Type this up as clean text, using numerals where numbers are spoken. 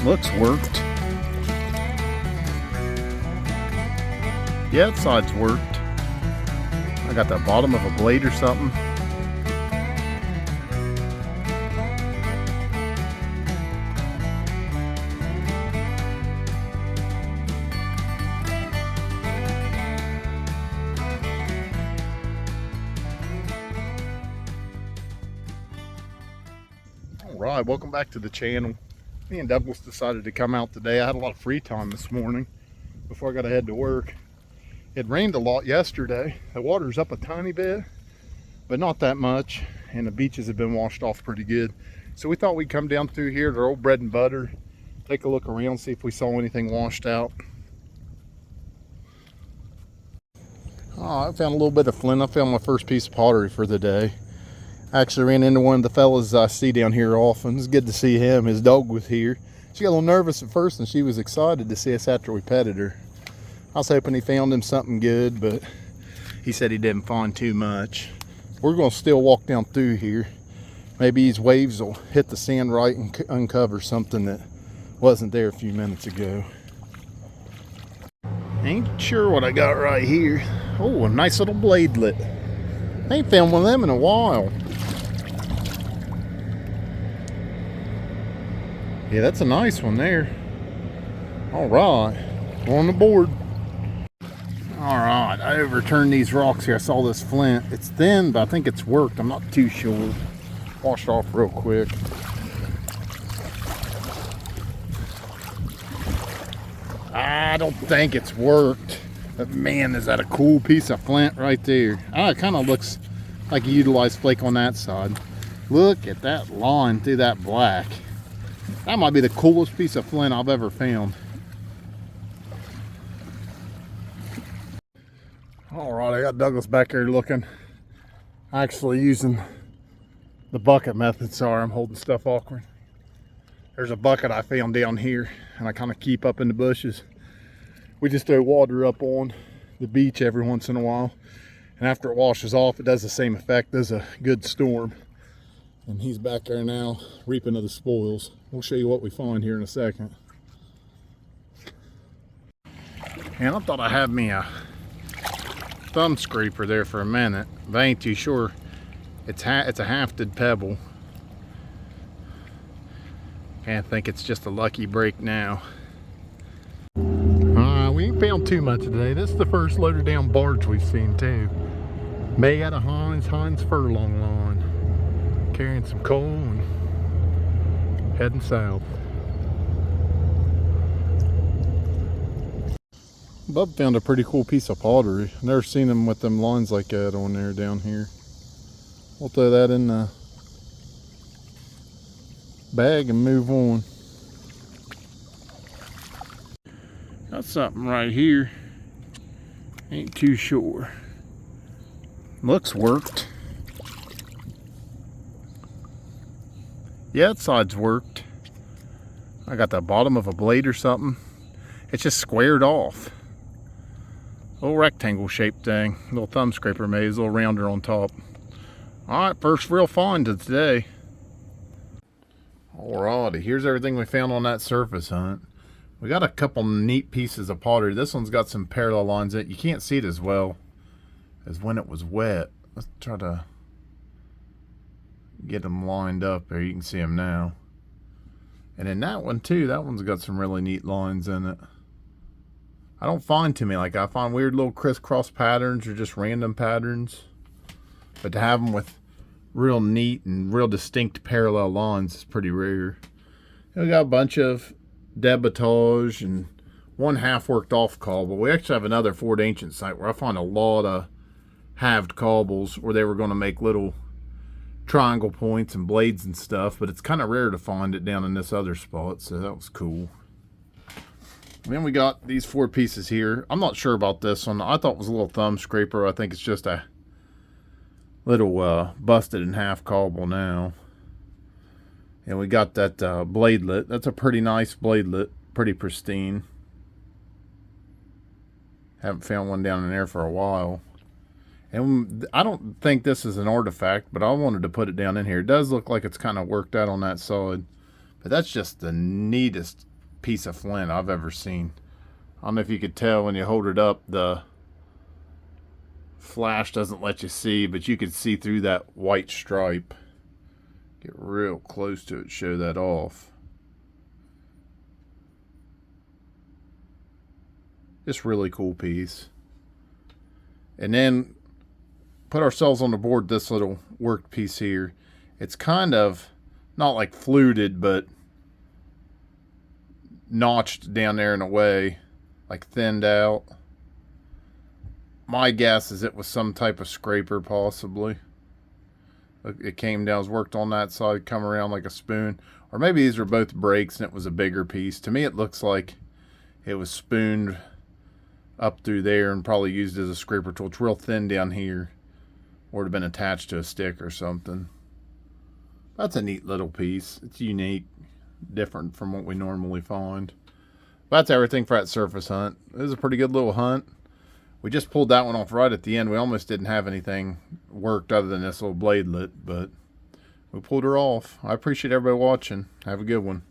Looks worked. Yeah, that side's worked. I got the bottom of a blade or something. Alright, welcome back to the channel. Me and Douglas decided to come out today. I had a lot of free time this morning before I got to head to work. It rained a lot yesterday. The water's up a tiny bit, but not that much, and the beaches have been washed off pretty good. So we thought we'd come down through here to our old bread and butter, take a look around, see if we saw anything washed out. Oh, I found a little bit of flint. I found my first piece of pottery for the day. I actually ran into one of the fellas I see down here often. It's good to see him. His dog was here. She got a little nervous at first, and she was excited to see us after we petted her. I was hoping he found him something good, but he said he didn't find too much. We're going to still walk down through here. Maybe these waves will hit the sand right and uncover something that wasn't there a few minutes ago. Ain't sure what I got right here. Oh, a nice little bladelet. I ain't found one of them in a while. Yeah, that's a nice one there. All right, on the board. All right, I overturned these rocks here. I saw this flint. It's thin, but I think it's worked. I'm not too sure. Wash off real quick. I don't think it's worked. But man, is that a cool piece of flint right there. Ah, it kind of looks like you utilized flake on that side. Look at that line through that black. That might be the coolest piece of flint I've ever found. All right, I got Douglas back here looking. Actually using the bucket method. Sorry, I'm holding stuff awkward. There's a bucket I found down here, and I kind of keep up in the bushes. We just throw water up on the beach every once in a while, and after it washes off, it does the same effect as a good storm. And he's back there now reaping of the spoils. We'll show you what we find here in a second. And I thought I had me a thumb scraper there for a minute, but I ain't too sure. It's a hafted pebble. Can't think it's just a lucky break now. We ain't found too much today. This is the first loaded down barge we've seen too. May out of Heinz furlong line. Carrying some coal and heading south. Bub found a pretty cool piece of pottery. I've never seen them with them lines like that on there down here. We'll throw that in the bag and move on. Got something right here. Ain't too sure. Looks worked. Yeah, that side's worked. I got the bottom of a blade or something. It's just squared off. Little rectangle shaped thing. Little thumb scraper maze, a little rounder on top. Alright, first real find of today. Alrighty, here's everything we found on that surface hunt. We got a couple neat pieces of pottery. This one's got some parallel lines in it. You can't see it as well as when it was wet. Let's try to get them lined up there. You can see them now. And in that one too, that one's got some really neat lines in it. I don't find too many. Like, I find weird little crisscross patterns or just random patterns. But to have them with real neat and real distinct parallel lines is pretty rare. And we got a bunch of debitage and one half worked off cobble. We actually have another Fort Ancient site where I find a lot of halved cobbles where they were going to make little triangle points and blades and stuff, but it's kind of rare to find it down in this other spot, so that was cool. And then we got these 4 pieces here. I'm not sure about this one. I thought it was a little thumb scraper. I think it's just a little busted in half cobble now. And we got that bladelet. That's a pretty nice bladelet, pretty pristine. Haven't found one down in there for a while. And I don't think this is an artifact, but I wanted to put it down in here. It does look like it's kind of worked out on that side. But that's just the neatest piece of flint I've ever seen. I don't know if you could tell when you hold it up, the flash doesn't let you see, but you could see through that white stripe. Get real close to it, show that off. Just really cool piece. And then put ourselves on the board this little work piece here. It's kind of not like fluted, but notched down there in a way, like thinned out. My guess is it was some type of scraper, possibly. It came down, was worked on that side, come around like a spoon. Or maybe these were both breaks and it was a bigger piece. To me, it looks like it was spooned up through there and probably used as a scraper tool. It's real thin down here. Or it would have been attached to a stick or something. That's a neat little piece. It's unique, different from what we normally find. But that's everything for that surface hunt. It was a pretty good little hunt. We just pulled that one off right at the end. We almost didn't have anything worked other than this little bladelet, but we pulled her off. I appreciate everybody watching. Have a good one.